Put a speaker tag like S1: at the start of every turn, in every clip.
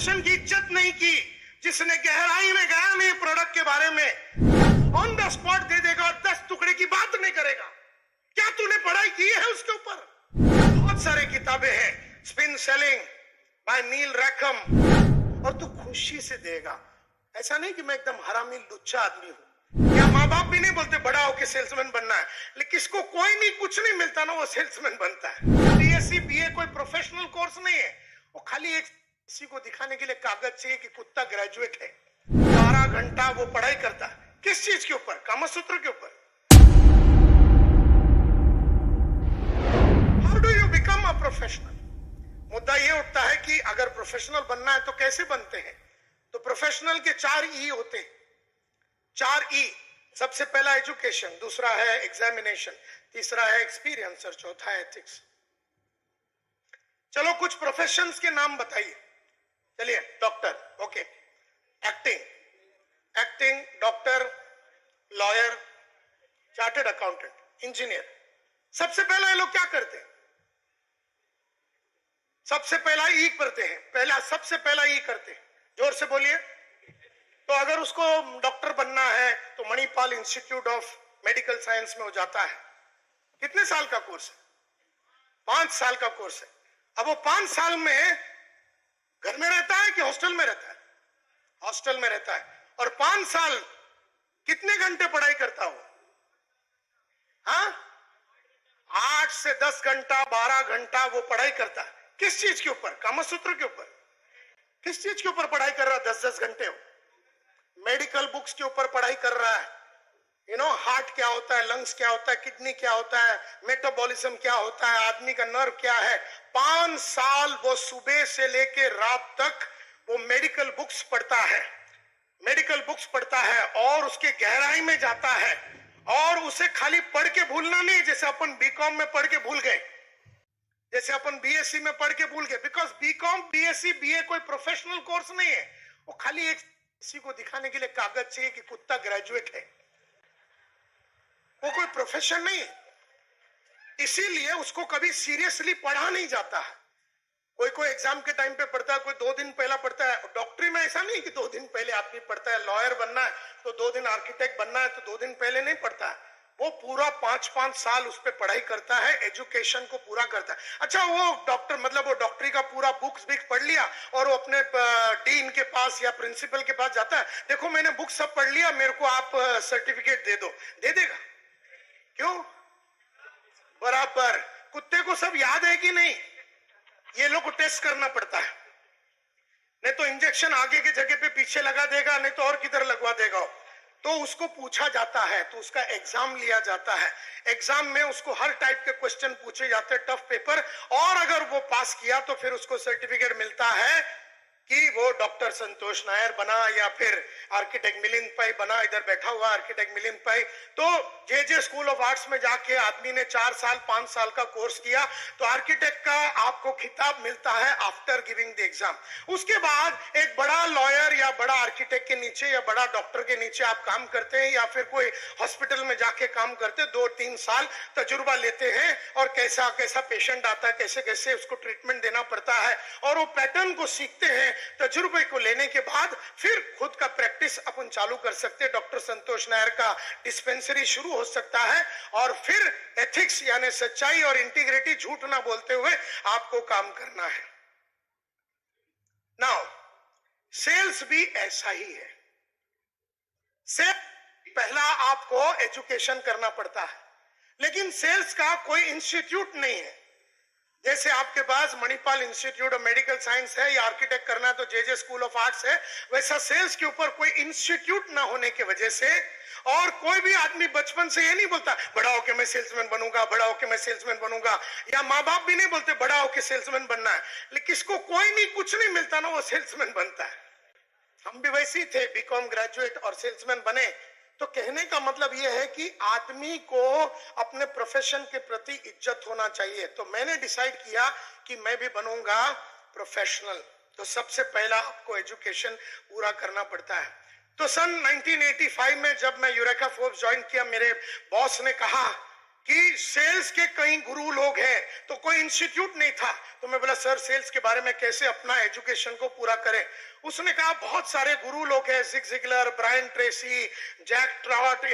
S1: Profession की इज्जत नहीं की, जिसने गहराई में गया नहीं प्रोडक्ट के बारे में, ऑन द स्पॉट दे देगा और 10 टुकड़े की बात नहीं करेगा। क्या तूने पढ़ाई की है उसके ऊपर? बहुत सारे किताबें हैं, स्पिन सेलिंग बाय नील रैकम, और तू खुशी से देगा। ऐसा नहीं कि मैं एकदम हरामी लुच्चा आदमी हूं, या माँ बाप भी नहीं बोलते बड़ा होके सेल्समैन बनना है, लेकिन किसको कोई नहीं कुछ नहीं मिलता ना वो सेल्समैन बनता है। बीएससी बीए कोई प्रोफेशनल कोर्स नहीं है, वो खाली एक किसी को दिखाने के लिए कागज चाहिए कि कुत्ता ग्रेजुएट है। 12 घंटा वो पढ़ाई करता है, किस चीज के ऊपर? कामसूत्र के ऊपर। How do you become a professional? मुद्दा ये उठता है कि अगर प्रोफेशनल बनना है तो कैसे बनते हैं? तो प्रोफेशनल के 4 ई होते हैं। 4 ई। सबसे पहला एजुकेशन, दूसरा है एग्जामिनेशन, तीसरा है एक्सपीरियंस और चौथा है एथिक्स। चलो कुछ प्रोफेशंस के नाम बताइए। चलिए, doctor, okay, acting, doctor, lawyer, chartered accountant, engineer. सबसे पहला ये लोग क्या करते हैं? सबसे पहला ई करते हैं। सबसे पहला ई करते हैं, जोर से बोलिए। तो अगर उसको डॉक्टर बनना है तो Manipal institute of medical science में हो जाता है। कितने साल का कोर्स है? 5 साल का कोर्स है। अब वो 5 साल में घर में रहता है कि हॉस्टल में रहता है? हॉस्टल में रहता है। और 5 साल कितने घंटे पढ़ाई करता हो? हाँ, 8 से 10 घंटा, 12 घंटा वो पढ़ाई करता है। किस चीज के ऊपर? कामसूत्र के ऊपर। किस चीज के ऊपर पढ़ाई कर रहा है? 10-10 घंटे हो। मेडिकल बुक्स के ऊपर पढ़ाई कर रहा है। हार्ट क्या होता है, लंग्स क्या होता है, किडनी क्या होता है, मेटाबॉलिज्म क्या होता है, आदमी का नर्व क्या है। 5 साल वो सुबह से लेके रात तक वो मेडिकल बुक्स पढ़ता है और उसके गहराई में जाता है। और उसे खाली पढ़ के भूलना नहीं, जैसे अपन बीकॉम में पढ़ के भूल गए, जैसे अपन बीएससी में पढ़ के भूल गए। बिकॉज बीकॉम, बीएससी, बीए कोई प्रोफेशनल कोर्स नहीं है, वो खाली एक किसी को दिखाने के लिए कागज चाहिए कि कुत्ता ग्रेजुएट है, वो कोई प्रोफेशन नहीं है। इसीलिए उसको कभी सीरियसली पढ़ा नहीं जाता है। कोई एग्जाम के टाइम पे पढ़ता है, कोई 2 दिन पहला पढ़ता है। डॉक्टरी में ऐसा नहीं कि 2 दिन पहले आदमी पढ़ता है। लॉयर बनना है तो 2 दिन, आर्किटेक्ट बनना है तो 2 दिन पहले नहीं पढ़ता है। वो पूरा 5-5 साल उस पर पढ़ाई करता है, एजुकेशन को पूरा करता है। अच्छा, वो डॉक्टर मतलब वो डॉक्टरी का पूरा बुक्स भी पढ़ लिया और वो अपने डीन के पास या प्रिंसिपल के पास जाता है, देखो मैंने बुक सब पढ़ लिया, मेरे को आप सर्टिफिकेट दे दो, दे देगा? क्यों? बराबर। कुत्ते को सब याद है कि नहीं? ये लोग को टेस्ट करना पड़ता है, नहीं तो इंजेक्शन आगे की जगह पे पीछे लगा देगा, नहीं तो और किधर लगवा देगा। तो उसको पूछा जाता है, तो उसका एग्जाम लिया जाता है। एग्जाम में उसको हर टाइप के क्वेश्चन पूछे जाते हैं, टफ पेपर, और अगर वो पास किया तो फिर उसको सर्टिफिकेट मिलता है कि वो डॉक्टर संतोष नायर बना या फिर आर्किटेक्ट मिलिंद पै बना। इधर बैठा हुआ आर्किटेक्ट मिलिंद पै। तो जे स्कूल ऑफ आर्ट्स में जाके आदमी ने 4 साल 5 साल का कोर्स किया तो आर्किटेक्ट का आपको खिताब मिलता है आफ्टर गिविंग द एग्जाम। उसके बाद एक बड़ा लॉयर या बड़ा आर्किटेक्ट के नीचे या बड़ा डॉक्टर के नीचे आप काम करते हैं, या फिर कोई हॉस्पिटल में जाके काम करते, 2-3 साल तजुर्बा लेते हैं और कैसा कैसा पेशेंट आता है, कैसे कैसे उसको ट्रीटमेंट देना पड़ता है, और वो पैटर्न को सीखते हैं। तजुर्बे को लेने के बाद फिर खुद का प्रैक्टिस अपन चालू कर सकते हैं। डॉक्टर संतोष नायर का डिस्पेंसरी शुरू हो सकता है, और फिर एथिक्स यानी सच्चाई और इंटीग्रिटी, झूठ ना बोलते हुए आपको काम करना है। नाउ सेल्स भी ऐसा ही है। सेल्स पहला आपको एजुकेशन करना पड़ता है, लेकिन सेल्स का कोई इंस्टीट्यूट नहीं है। जैसे आपके पास Manipal institute of medical science है या आर्किटेक्ट करना है तो जे स्कूल ऑफ आर्ट्स है, वैसा सेल्स के ऊपर कोई इंस्टीट्यूट ना होने की वजह से, और कोई भी आदमी बचपन से ये नहीं बोलता बड़ा होके मैं सेल्समैन बनूंगा, बड़ा होके मैं सेल्समैन बनूंगा, या माँ बाप भी नहीं बोलते बड़ा होके सेल्समैन बनना है, लेकिन किसको कोई नहीं कुछ नहीं मिलता ना वो सेल्समैन बनता है। हम भी वैसे ही थे, बीकॉम ग्रेजुएट और सेल्समैन बने। तो कहने का मतलब यह है कि आदमी को अपने प्रोफेशन के प्रति इज्जत होना चाहिए। तो मैंने डिसाइड किया कि मैं भी बनूंगा प्रोफेशनल। तो सबसे पहला आपको एजुकेशन पूरा करना पड़ता है। तो सन 1985 में जब मैं यूरेका फोर्ब्स ज्वाइन किया, मेरे बॉस ने कहा कि सेल्स के कई गुरु लोग हैं, तो कोई इंस्टीट्यूट नहीं था। तो मैं बोला सर सेल्स के बारे में कैसे अपना एजुकेशन को पूरा करें। उसने कहा बहुत सारे गुरु लोग हैं, Zig Ziglar, Brian Tracy, Jack Trout,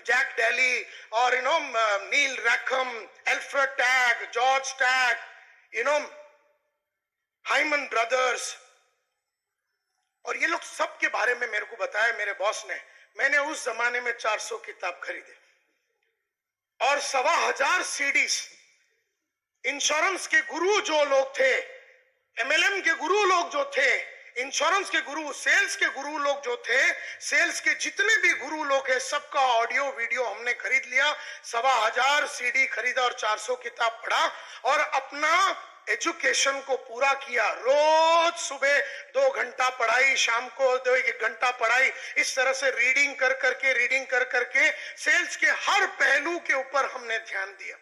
S1: Jack Daley, और Neil Rackham, Alfred Tack, George Tack, Heiman brothers, और ये लोग सब के बारे में मेरे को बताया मेरे बॉस ने। मैंने उस जमाने में 400 किताब खरीदे और 1,500 सीडीज। इंश्योरेंस के गुरु जो लोग थे, एमएलएम के गुरु लोग जो थे, इंश्योरेंस के गुरु, सेल्स के गुरु लोग जो थे, सेल्स के जितने भी गुरु लोग हैं, सबका ऑडियो वीडियो हमने खरीद लिया। 1,500 सीडी खरीदा और 400 किताब पढ़ा और अपना एजुकेशन को पूरा किया। रोज सुबह 2 घंटा पढ़ाई, शाम को 1 घंटा पढ़ाई, इस तरह से रीडिंग कर करके सेल्स के हर पहलू के ऊपर हमने ध्यान दिया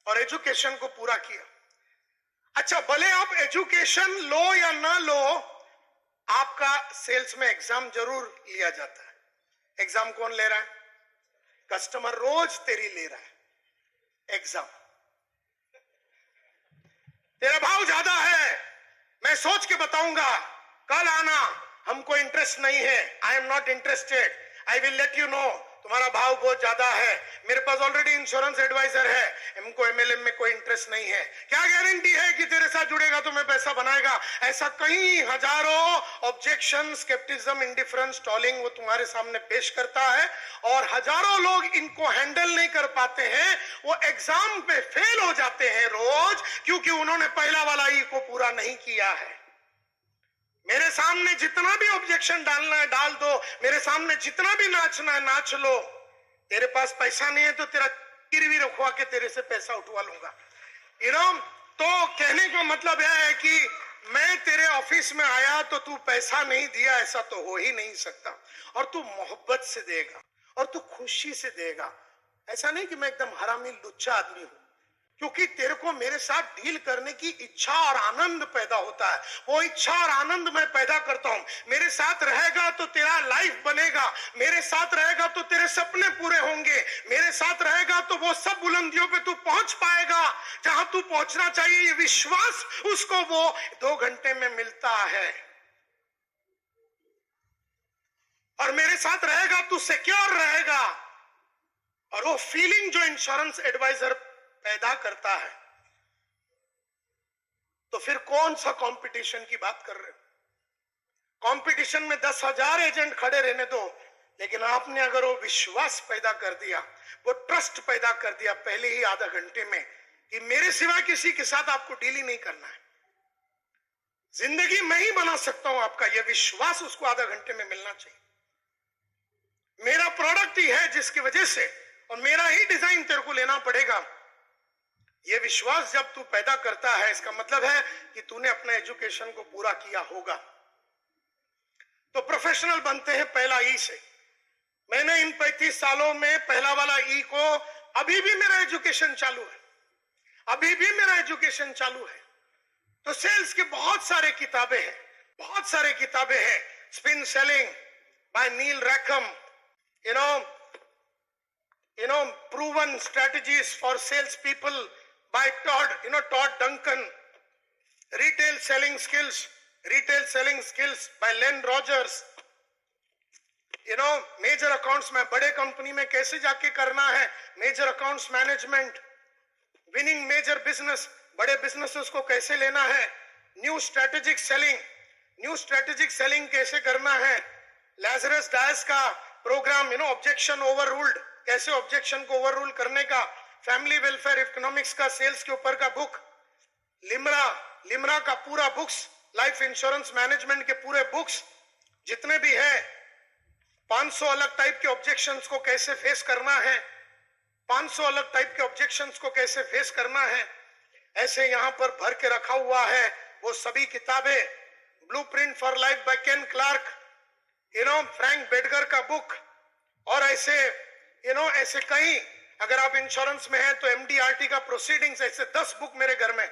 S1: और एजुकेशन को पूरा किया। अच्छा, भले आप एजुकेशन लो या ना लो, आपका सेल्स में एग्जाम जरूर लिया जाता है। एग्जाम कौन ले रहा है? कस्टमर रोज तेरी ले रहा है एग्जाम। तेरा भाव ज्यादा है, मैं सोच के बताऊंगा, कल आना, हमको इंटरेस्ट नहीं है, I am not interested, I will let you know, तुम्हारा भाव बहुत ज्यादा है, मेरे पास ऑलरेडी इंश्योरेंस एडवाइजर है, हमको एमएलएम में कोई इंटरेस्ट नहीं है। क्या गारंटी है कि तेरे साथ जुड़ेगा तो मैं पैसा बनाएगा? ऐसा कई हजारों ऑब्जेक्शन, स्केप्टिज्म, इंडिफरेंस, स्टॉलिंग वो तुम्हारे सामने पेश करता है और हजारों लोग इनको हैंडल नहीं कर पाते हैं। वो एग्जाम पे फेल हो जाते हैं रोज, क्योंकि उन्होंने पहला वाला ई को पूरा नहीं किया है। मेरे सामने जितना भी ऑब्जेक्शन डालना है डाल दो, मेरे सामने जितना भी नाचना है नाच लो। तेरे पास पैसा नहीं है तो तेरा गिरवी रखवा के तेरे से पैसा उठवा लूंगा। तो कहने का मतलब यह है कि मैं तेरे ऑफिस में आया तो तू पैसा नहीं दिया, ऐसा तो हो ही नहीं सकता। और तू मोहब्बत से देगा और तू खुशी से देगा। ऐसा नहीं कि मैं एकदम हरामी लुच्चा आदमी हूं, क्योंकि तेरे को मेरे साथ डील करने की इच्छा और आनंद पैदा होता है। वो इच्छा और आनंद मैं पैदा करता हूं। मेरे साथ रहेगा तो तेरा लाइफ बनेगा, मेरे साथ रहेगा तो तेरे सपने पूरे होंगे, मेरे साथ रहेगा तो वो सब बुलंदियों पे तू पहुंच पाएगा जहां तू पहुंचना चाहिए। ये विश्वास उसको वो 2 घंटे में मिलता है। और मेरे साथ रहेगा तू सिक्योर रहेगा। और वो फीलिंग जो इंश्योरेंस एडवाइजर पैदा करता है, तो फिर कौन सा कंपटीशन की बात कर रहे हो? कंपटीशन में 10,000 एजेंट खड़े रहने दो, लेकिन आपने अगर वो विश्वास पैदा कर दिया, वो ट्रस्ट पैदा कर दिया पहले ही आधा घंटे में कि मेरे सिवा किसी के साथ आपको डील ही नहीं करना है, जिंदगी मैं ही बना सकता हूं आपका, यह विश्वास उसको आधा घंटे में मिलना चाहिए। मेरा प्रोडक्ट ही है जिसकी वजह से, और मेरा ही डिजाइन तेरे को लेना पड़ेगा। यह विश्वास जब तू पैदा करता है, इसका मतलब है कि तूने अपने एजुकेशन को पूरा किया होगा। तो प्रोफेशनल बनते हैं पहला ई से। मैंने इन 35 सालों में पहला वाला ई को, अभी भी मेरा एजुकेशन चालू है, अभी भी मेरा एजुकेशन चालू है। तो सेल्स के बहुत सारे किताबें हैं, बहुत सारे किताबें हैं। Spin selling by Neil Rackham, proven strategies for sales people by Todd Duncan, retail selling skills by Len Rogers, major accounts में बड़े कंपनी में कैसे जाके करना है, major accounts management, winning major business, बड़े बिजनेसेस को कैसे लेना है, न्यू स्ट्रेटेजिक सेलिंग कैसे करना है, लैजरस डायस का प्रोग्राम, ऑब्जेक्शन ओवररूल्ड, कैसे ऑब्जेक्शन को ओवररूल करने का, फैमिली वेलफेयर इकोनॉमिक्स का सेल्स के ऊपर का बुक, लिमरा का पूरा बुक्स, लाइफ इंश्योरेंस मैनेजमेंट के पूरे बुक्स जितने भी है, 500 अलग टाइप के ऑब्जेक्शंस को कैसे फेस करना है, 500 अलग टाइप के ऑब्जेक्शंस को कैसे फेस करना है, ऐसे यहां पर भर के रखा हुआ है वो सभी किताबें। Blueprint for life by Ken Clark, Frank Bettger का बुक, और ऐसे ऐसे कई, अगर आप इंश्योरेंस में हैं तो एमडीआरटी का प्रोसीडिंग्स, ऐसे 10 बुक मेरे घर में,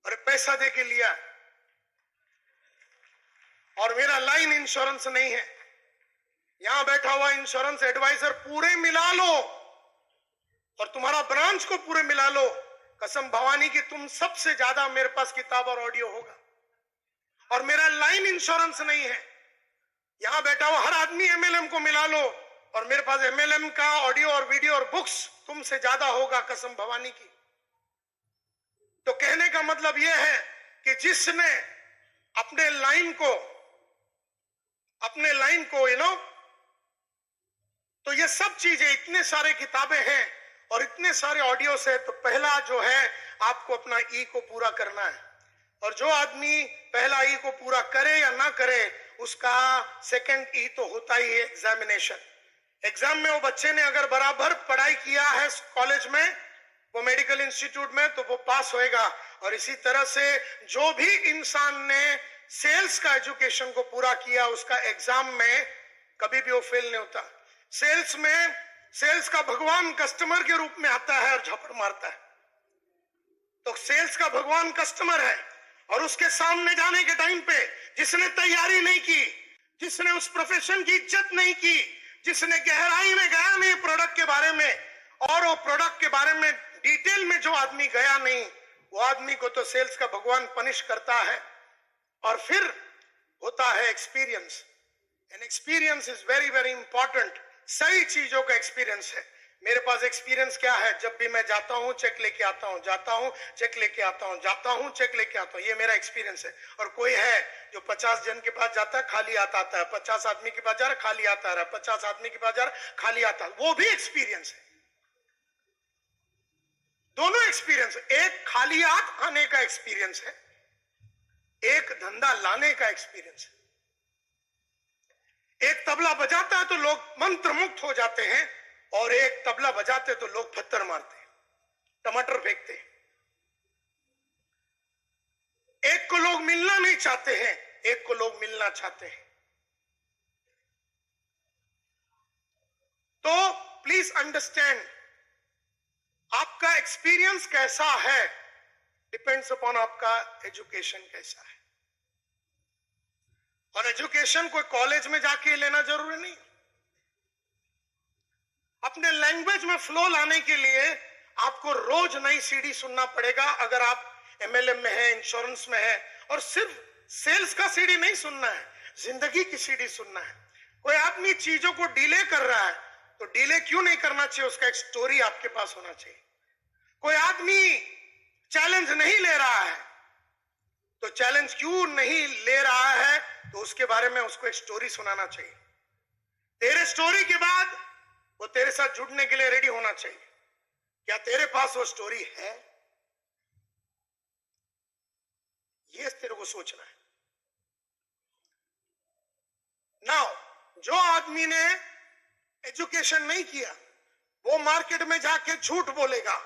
S1: और पैसा दे के लिया, और मेरा लाइन इंश्योरेंस नहीं है। यहां बैठा हुआ इंश्योरेंस एडवाइजर पूरे मिला लो और तुम्हारा ब्रांच को पूरे मिला लो, कसम भवानी की तुम सबसे ज्यादा मेरे पास किताब और ऑडियो होगा। और मेरा लाइन इंश्योरेंस नहीं है। यहां बैठा हुआ हर आदमी एमएलएम को मिला लो और मेरे पास एमएलएम का ऑडियो और वीडियो और बुक्स तुमसे ज्यादा होगा, कसम भवानी की। तो कहने का मतलब यह है कि जिसने अपने लाइन को तो ये सब चीजें, इतने सारे किताबें हैं और इतने सारे ऑडियोस है। तो पहला जो है आपको अपना ई को पूरा करना है, और जो आदमी पहला ई को पूरा करे या ना करे उसका सेकंड ई तो होता ही है, एग्जामिनेशन। एग्जाम में वो बच्चे ने अगर बराबर पढ़ाई किया है कॉलेज में, वो मेडिकल इंस्टीट्यूट में, तो वो पास होएगा। और इसी तरह से जो भी इंसान ने सेल्स का एजुकेशन को पूरा किया उसका एग्जाम में कभी भी वो फेल नहीं होता। सेल्स में सेल्स का भगवान कस्टमर के रूप में आता है और झपट मारता है। तो सेल्स का भगवान कस्टमर है और उसके सामने जाने के टाइम पे जिसने तैयारी नहीं की, जिसने उस प्रोफेशन की इज्जत नहीं की, जिसने गहराई में गया नहीं प्रोडक्ट के बारे में, और वो प्रोडक्ट के बारे में डिटेल में जो आदमी गया नहीं, वो आदमी को तो सेल्स का भगवान पनिश करता है। और फिर होता है experience, and experience is very very important. सही चीजों का एक्सपीरियंस है। मेरे पास एक्सपीरियंस क्या है, जब भी मैं जाता हूं चेक लेके आता हूं, जाता हूं चेक लेके आता हूं, जाता हूं चेक लेके आता हूं, ये मेरा एक्सपीरियंस है। और कोई है जो 50 जन के पास जाता है खाली आता है, 50 आदमी के पास जा रहा खाली आता है, 50 आदमी के पास जा रहा खाली आता है, वो भी एक्सपीरियंस है। दोनों एक्सपीरियंस, एक खाली हाथ आने का एक्सपीरियंस है, एक धंधा लाने का एक्सपीरियंस है। एक तबला बजाता है तो लोग मंत्र मुक्त हो जाते हैं, और एक तबला बजाते तो लोग पत्थर मारते हैं, टमाटर फेंकते हैं। एक को लोग मिलना नहीं चाहते हैं, एक को लोग मिलना चाहते हैं। तो प्लीज अंडरस्टैंड, आपका एक्सपीरियंस कैसा है डिपेंड्स अपॉन आपका एजुकेशन कैसा है। और एजुकेशन कोई कॉलेज में जाके लेना जरूरी नहीं। अपने लैंग्वेज में फ्लो लाने के लिए आपको रोज नई सीडी सुनना पड़ेगा अगर आप एमएलएम में है, इंश्योरेंस में है। और सिर्फ सेल्स का सीडी नहीं सुनना है, जिंदगी की सीडी सुनना है। कोई आदमी चीजों को डिले कर रहा है तो डिले क्यों नहीं करना चाहिए, उसका एक स्टोरी आपके पास होना चाहिए। कोई आदमी चैलेंज नहीं ले रहा है तो चैलेंज क्यों नहीं ले रहा है, तो उसके बारे में उसको एक स्टोरी सुनाना चाहिए। तेरे स्टोरी के बाद वो तेरे साथ जुड़ने के लिए रेडी होना चाहिए। क्या तेरे पास वो स्टोरी है, ये तेरे को सोचना है। नाउ, जो आदमी ने एजुकेशन नहीं किया वो मार्केट में जाके झूठ बोलेगा,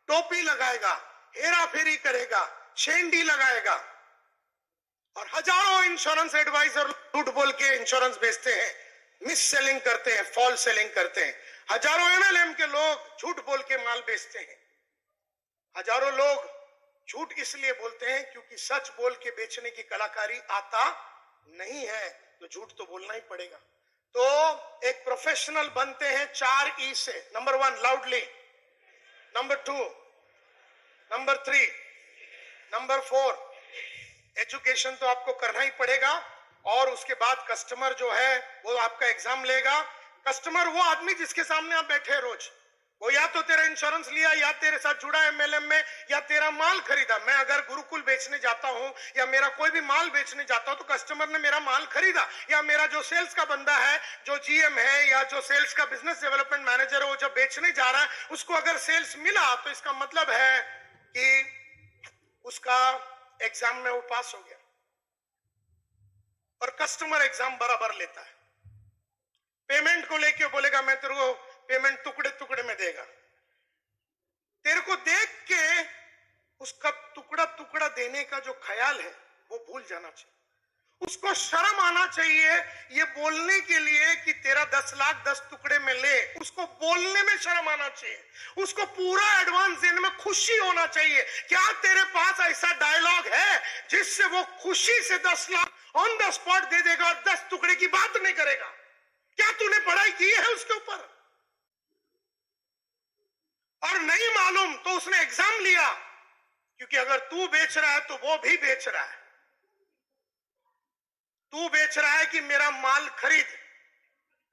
S1: टोपी लगाएगा, हेरा फेरी करेगा, शेंडी लगाएगा। और हजारों इंश्योरेंस एडवाइजर झूठ बोल के इंश्योरेंस बेचते हैं, मिस सेलिंग करते हैं, फॉल्स सेलिंग करते हैं। हजारों एमएलएम के लोग झूठ बोल के माल बेचते हैं। हजारों लोग झूठ इसलिए बोलते हैं क्योंकि सच बोल के बेचने की कलाकारी आता नहीं है, तो झूठ तो बोलना ही पड़ेगा। तो एक प्रोफेशनल बनते हैं 4 ई से। Number 1 loudly, number 2, number 3, number 4 education तो आपको करना ही पड़ेगा। और उसके बाद कस्टमर जो है वो आपका एग्जाम लेगा। कस्टमर वो आदमी जिसके सामने आप बैठे रोज, वो या तो तेरा इंश्योरेंस लिया, या तेरे साथ जुड़ा एमएलएम में, या तेरा माल खरीदा। मैं अगर गुरुकुल बेचने जाता हूं या मेरा कोई भी माल बेचने जाता हूं तो कस्टमर ने मेरा माल खरीदा, या मेरा जो सेल्स का बंदा है, जो जीएम है या जो सेल्स का बिजनेस डेवलपमेंट मैनेजर है, वो जब बेचने जा रहा है उसको अगर सेल्स मिला तो इसका मतलब है कि उसका एग्जाम में वो पास हो गया। और कस्टमर एग्जाम बराबर लेता है। पेमेंट को लेके बोलेगा मैं तेरे को पेमेंट टुकड़े टुकड़े में देगा। तेरे को देख के उसका टुकड़ा टुकड़ा देने का जो ख्याल है वो भूल जाना चाहिए। उसको शर्म आना चाहिए ये बोलने के लिए कि तेरा 10 लाख 10 टुकड़े में ले। उसको बोलने में शर्म आना चाहिए। उसको पूरा एडवांस देने में खुशी होना चाहिए। क्या तेरे पास ऐसा डायलॉग है जिससे वो खुशी से 10 लाख ऑन द स्पॉट दे देगा और 10 टुकड़े की बात नहीं करेगा? क्या तूने पढ़ाई की है उसके ऊपर? और नहीं मालूम तो उसने एग्जाम लिया, क्योंकि अगर तू बेच रहा है तो वो भी बेच रहा है। तू बेच रहा है कि मेरा माल खरीद,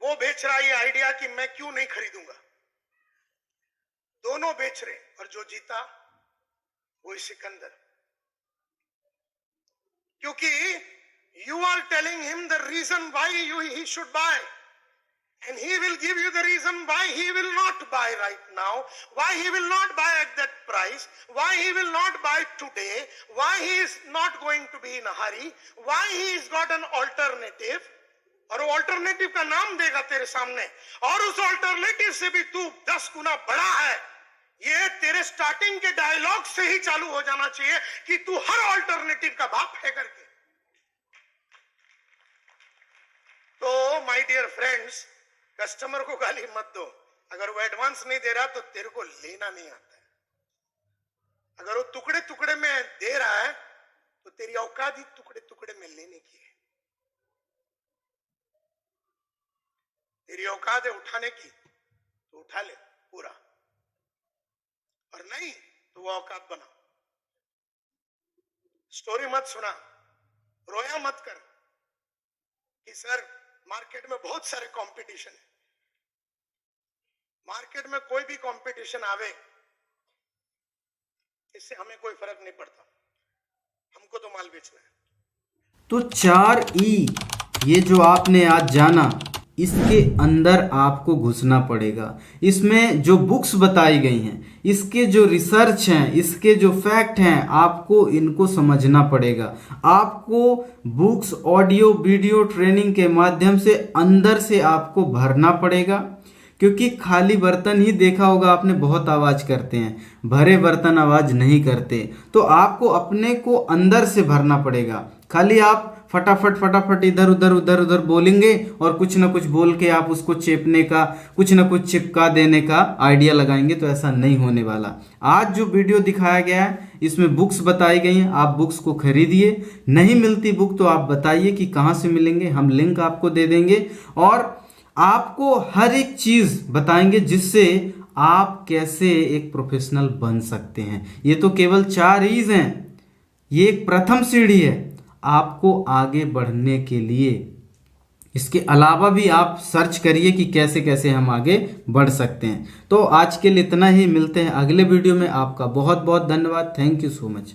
S1: वो बेच रहा है ये आइडिया कि मैं क्यों नहीं खरीदूंगा। दोनों बेच रहे, और जो जीता वो सिकंदर, क्योंकि you are telling him the reason why he should buy, and he will give you the reason why he will not buy right now, why he will not buy at that price, why he will not buy today, why he is not going to be in a hurry, why he has got an alternative, और वो alternative का नाम देगा तेरे सामने, और उस alternative से भी तू 10 गुना बड़ा है। ये तेरे स्टार्टिंग के डायलॉग से ही चालू हो जाना चाहिए कि तू हर ऑल्टरनेटिव का बाप है करके। तो माय डियर फ्रेंड्स, कस्टमर को गाली मत दो। अगर वो एडवांस नहीं दे रहा तो तेरे को लेना नहीं आता है। अगर वो टुकड़े टुकड़े में दे रहा है तो तेरी औकात ही टुकड़े टुकड़े में लेने की है। तेरी औकात है उठाने की तो उठा ले पूरा, और नहीं तो वो औकात बना। स्टोरी मत सुना, रोया मत कर कि सर मार्केट में बहुत सारे कंपटीशन है। मार्केट में कोई भी कंपटीशन आवे, इससे हमें कोई फर्क नहीं पड़ता, हमको तो माल बेचना है।
S2: तो 4E ये जो आपने आज जाना, इसके अंदर आपको घुसना पड़ेगा। इसमें जो बुक्स बताई गई हैं, इसके जो रिसर्च हैं, इसके जो फैक्ट हैं, आपको इनको समझना पड़ेगा। आपको बुक्स, ऑडियो, वीडियो ट्रेनिंग के माध्यम से अंदर से आपको भरना पड़ेगा, क्योंकि खाली बर्तन ही देखा होगा आपने बहुत आवाज करते हैं, भरे बर्तन आवाज नहीं करते। तो आपको अपने को अंदर से भरना पड़ेगा। खाली आप फटाफट इधर उधर बोलेंगे और कुछ ना कुछ बोल के आप उसको चेपने का, कुछ ना कुछ चिपका देने का आइडिया लगाएंगे, तो ऐसा नहीं होने वाला। आज जो वीडियो दिखाया गया है, इसमें बुक्स बताई गई हैं, आप बुक्स को खरीदिए। नहीं मिलती बुक तो आप बताइए कि कहाँ से मिलेंगे, हम लिंक आपको दे देंगे, और आपको हर एक चीज बताएंगे जिससे आप कैसे एक प्रोफेशनल बन सकते हैं। ये तो केवल 4E's हैं, ये एक प्रथम सीढ़ी है आपको आगे बढ़ने के लिए। इसके अलावा भी आप सर्च करिए कि कैसे कैसे हम आगे बढ़ सकते हैं। तो आज के लिए इतना ही, मिलते हैं अगले वीडियो में। आपका बहुत बहुत धन्यवाद। Thank you so much.